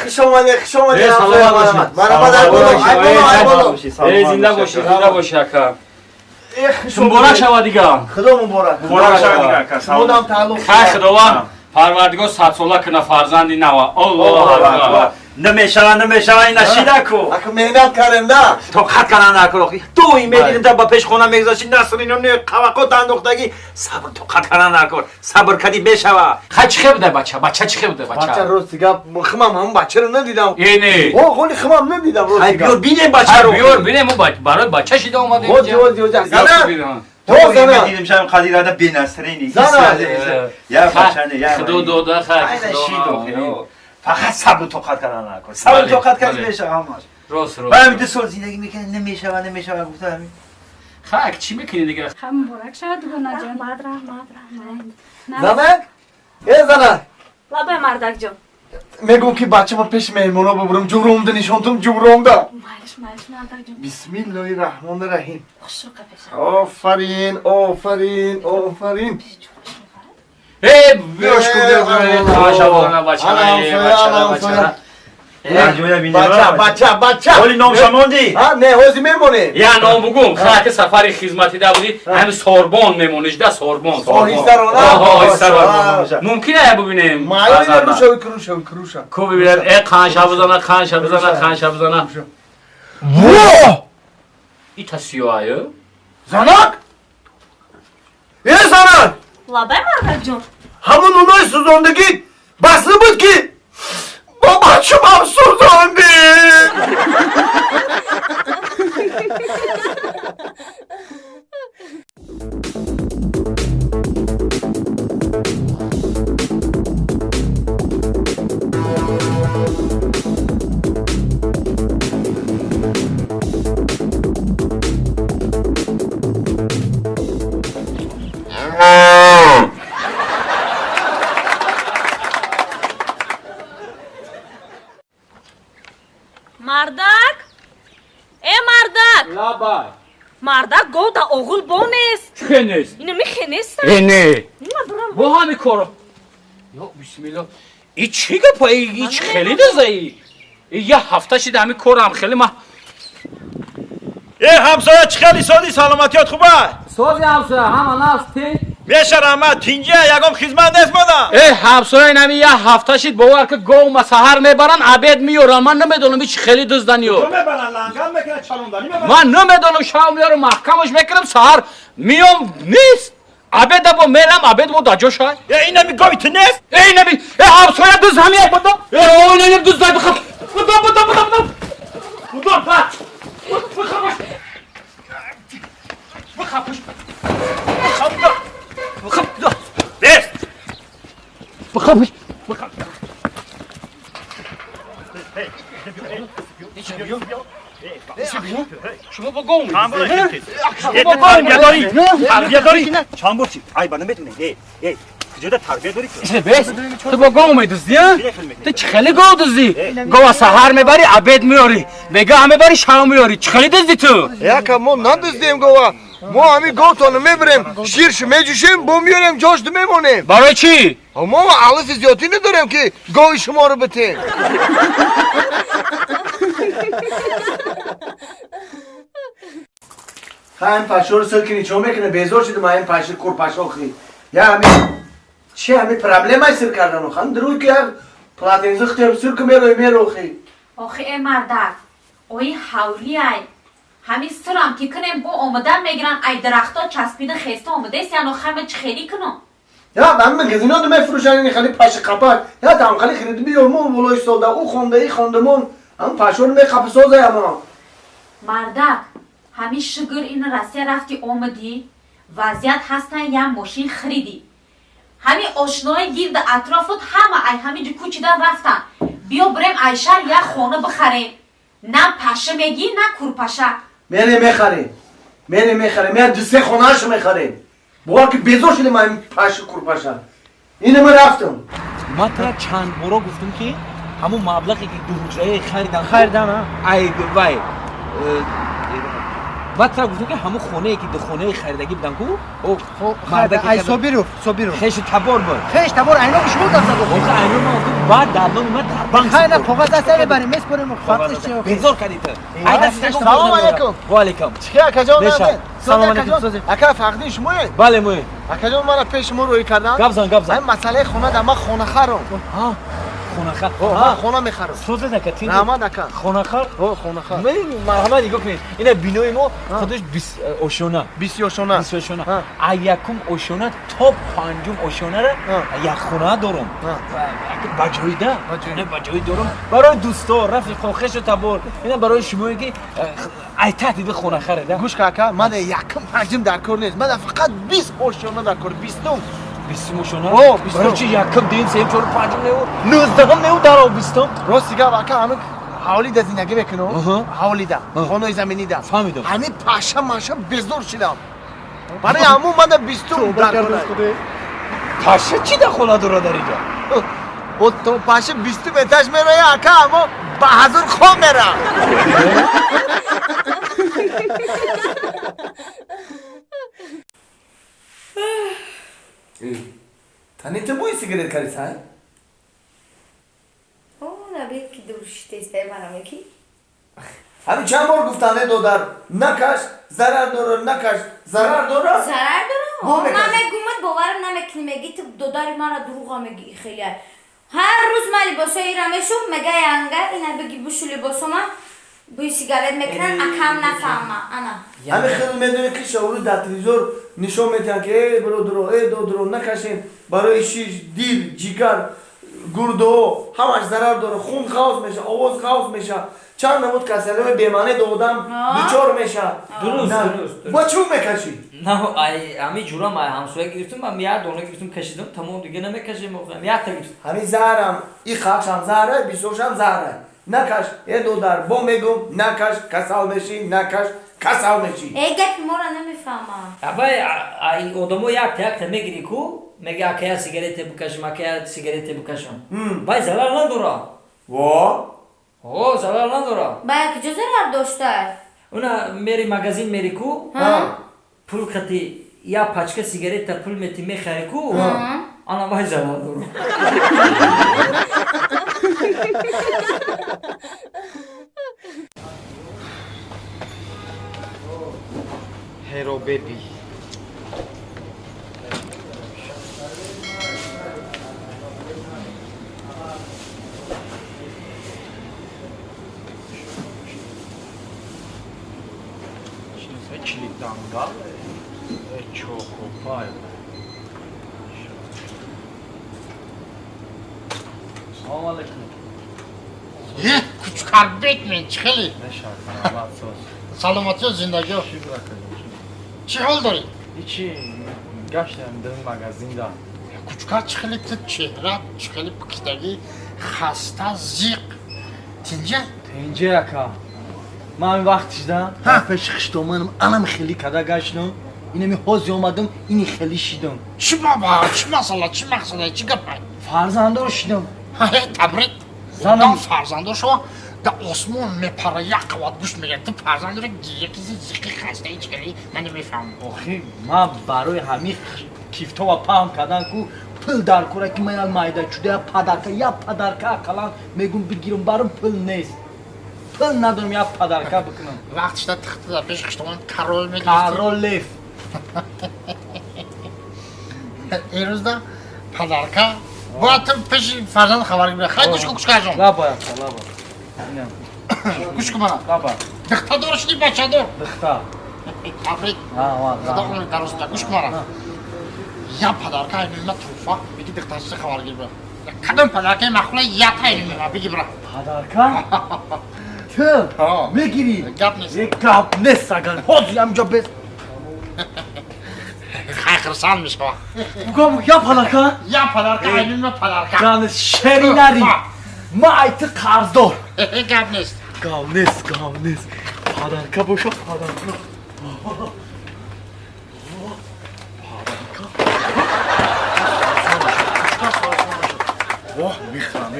خوش آمدی سلامت مرحبا در بالا زنده باشی اکا مبارک شود دیگه خدا مبارک شود دیگه اکا خدا تعلق خداوند پروردگار 100 ساله کنه فرزندی نوا الله اکبر نمیشه این نشیده کو اکا مهنت کردم نه تو خط کنن نکن تو این میدیدیم تا با پیش خونه میگذاشتی نسرین و نه قوقات انداختگی صبر تو خط کنن نکن صبر کردی بشوه خب چی بوده بچه چی بوده بچه روز دیگه خمام هم بچه رو ندیدم اینه اوه خیلی خمام ندیدم روز دیگه بیار بینیم بچه رو بیار بینیم برای بچه شده اومده اینجا زنه تو زنه میدیدیم شاید قدیراده بی نسرینی زنه یا بچه یا خدا دوده فقط صبر تو خط کنن نکن صبر تو خط کردی بشه همش راست بعد دو سال زندگی میکنه نمیشه گفته همین خاک چی میکنی دیگه هم مبارک شد گناه جان رحمت زنه زنه لابه مردک جان میگم که بچه ما پیش مهمونا ببرم جورم ده نشانتم جورم ده مالش مردک جان بسم الله الرحمن الرحیم خوش رو قفشم آفرین ای بیاش کو بیار تماشا بچه بچه ولی نام شماندی نه اوزی میمونه یا نام بگم خاک سفر خدمتی ده بودی همین سوربون میمونیش ده سوربون ممکنه ببینیم مایه کروشا کو ببینم ای خانشا بزنه واه ای تسیوایه زنک زنک لابه مردک جان همون اونای سوزاندگی بسته بود که با بچه هم سوزاندی مردک ای مردک لابای مردک گو دا اغول بو نیست چه نیست اینو میخینیستم اینه با همین کارو یا بسم الله ای چی گپا ای خیلی دزایی یه هفته شده همین کارم خیلی ما همسایه چه خیلی سادی سلامتیات خوبه سازی همسایه همان هستی میشه رحمت تینجه یکم خدمت نیست مادم ای همسایه اینمی یه هفته شد باور که گو مسحر میبرن عبید میارن من نمیدونم هیچ خیلی دزدنیو تو میبرن لنگان میکنه چلوندانی میبرن من نمیدونم شام میارم محکمش میکنم سحر میام نیست عبید با میلم عبید با دجا شای این نمی گوی تو نیست ای نبی ای همسایه دز همیه بدا ای اوی نیم دز دای بخم بدا بخمش شما با گوم تربیه داری چند بار چی؟ ای بنا میتونه کجا تربیه داری بس تو با گوم میدزدی ها؟ تو چه خیلی گو دزدی؟ گو سحر میبری عبید میاری بگه همه بری شام میاری چه خیلی دزدی تو؟ یکم ما ندزدیم گوه ما همین گوتانو میبریم شیرش میجوشیم بو میاریم جاش میمونیم برای چی؟ ما علف زیادی نداریم که گوی شما رو بتیم همین پشه رو سر کنی چون میکنه بیزار شده ما همین پشه کور پشه خیلی یا همین چی همین پرابلم های سر کردن خواهد دروی که پلاتین زختی سر که میرو خیلی آخه ای مردک اوی حولی ای همین سرم که کنیم با آمدن میگیرن ای درختا چسبیده خسته آمده است یعنی خیمه چه خیلی کنم یا من مگزینا دو میفروشن این خیلی پشه قپر یا دام خیلی خرید بیارمون ولای سالده او خونده ای خوندمون هم پشه رو میخواه سازه اما مردک همین شگر این راستی رفتی آمدی وضعیت هستن یه ماشین خریدی همین آشنای گیرد اطرافت همه ای همین جو کوچیدن رفتن بیا بریم ایشر یه خونه بخریم نه پشه میگی نه کورپشه میخریم میان دو سه خونه شو میخریم بگوار که بیزار شده من پشه کورپشه اینه من رفتم من تا چند بارا گفتم که همون مبلغی که دو حجره خریدم ها ای وای بعد ترا گفتم که همون خونه ای که دو خونه خریدگی بودن کو او خب مرد خیلی ای صبیرو خیش تبار بود خیش تبار اینا شما دست داد آخه اینو ما بعد در من اومد در بانک خیلی کاغذ دست ببریم میس کنیم خاطرش چیه بزرگ کردی تو سلام علیکم و علیکم چی اکا جان بشه. سلام علیکم سوزی. اکا فقدی شما بله موی اکا جان من پیش ما روی کردن گبزن این مسئله خونه در ما خونه خرم ها خونه خر ها خونه میخرم سوزه نکتی رحمت اکا خونه خر خونه خر من مرحمت دیگه کنین اینا بینوی ما خودش 20 اوشونا 20 اوشونا 20 اوشونا یکم اوشونا تا پنجم اوشونا را یک خونه دارم بجایی ده نه بجایی دارم برای دوستا رفیقا خوش تبار اینا برای شما که ای تهدید خونه خره ده گوش کاکا من یکم پنجم در کار نیست من فقط 20 اوشونا در کار 20 20 اوشونا اوه 20 برای چی یکم دین سیم چور پنجم نیو 19 هم نیو در 20 راستی که واقعا همین حوالی ده زندگی بکنم حوالی ده خانه زمینی ده فهمیدم همین پاشا ماشا بزرگ شدم برای همون من 20 در کار پاشه چی ده خونه داره در اینجا او تو پاشا 20 بهتاش میره اکا اما بهادر خو میره تانی تو بوی سیگارت کاری سای او نبی کی دوش تسته منم کی همین چند بار گفتن دو در نکش ضرر داره نکش ضرر داره zarar dاره نمیگم باورم نمیکنی میگی تو دوداری مرا دروغ میگی خیلی هر روز من لباسای ایرمشو میگه ینگه اینا بگی بوشو لباسوما بوی سیگارت میکنن اکم نفهمم انا همین خیلی میدونه که شعور در تلویزیون نشون میدن که ای برو درو نکشین برای شیش دیر جیگر گردو همش ضرر داره خون خواست میشه آواز خواست میشه چند نمود کسلم بیمانه دودم بیچار میشه درست با چون میکشی؟ نه ای امی جورا ما همسایه گرفتم من میاد دونه گرفتم کشیدم تمام دیگه نمیکشیم موقع میاد تا گرفتم همین زهرم این خاکش هم زهره بیسوش هم زهره نکش یه دو در با میگم نکش کسال میشی نکش کسال میشی ای گپ مورا نمیفهمم ابا ای آدمو یک تا میگیری کو میگه اکیا سیگارت بکشم اکیا سیگارت بکشم بای زلال نداره وا او زلال نداره باید که چه ضرر داشته اونا میری مغازین میری کو پول خطی یا پاچکه سیگارت تا پول میتی میخری کو انا بای زلال داره هیرو بیبی چلی دانگال چوکو پای سلام علیکم یه کوچکار بیت من چخلی نشان سلامتی و زندگی چی حال داری؟ هیچی گشتم در مغازین دا کوچکار چخلی تو چهره چخلی پکیدگی خسته زیق تینجه؟ اینجا اکا من وقتش دم پیش خشتومنم الان خیلی کده گشتم اینه می حوزی اومدم اینی خیلی شیدم چی بابا؟ چی مسئله؟ چی مقصده؟ چی گپه؟ فرزنده رو شیدم تبریک زنم فرزنده شو در آسمون میپره یک قواد گوش میگه تو فرزنده رو یکی زیقی خسته ای چگری من نمیفهمم آخی من برای همین کیفتا و پام کردن کو پل در کوره که من مایده چوده پدرکه یا پدرکه اقلا میگم بگیرم برام پل نیست پل ندارم یا پدرکه بکنم وقتش در تخت در پیش خشتوان کرول میگیستی کارولیف این روز در پدرکه باید تو پیش فرزند خبر بگیره خیلی گوش کن کشکر جان لابا گوش کن منم لابا دختر دار شدی بچه دار دختر تبریک خدا کنه درست گوش کن منم یا پدرکه اینو اینا توفا بگی دختر چه خبر گیر بر کدوم پدرکه مخوله یا تا اینو بگی برا پدرکه تو میگیری گپ نیست یک گپ نیست اگر حوزی همجا بس خیخرسان میشه بگم یا پدرکه یا پدرکه اینو پدرکه گانس شری ندی ما ایت قرضدار گپ نیست گاو نیست پدرکه باشو پدرکه واه میخوام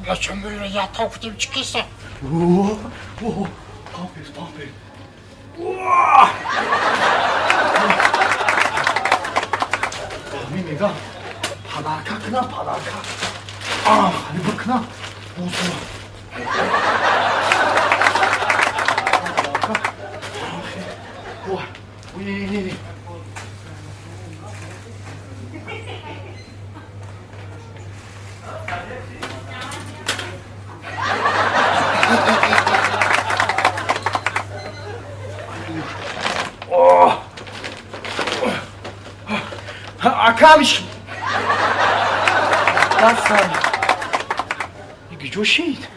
بیا چون بیره یا تا گفتیم چی کسته پاپیر همین نگاه پدرکه کنم پدرکه خیلی بکنم بوزم وای اکمش دستم دیگه جوشید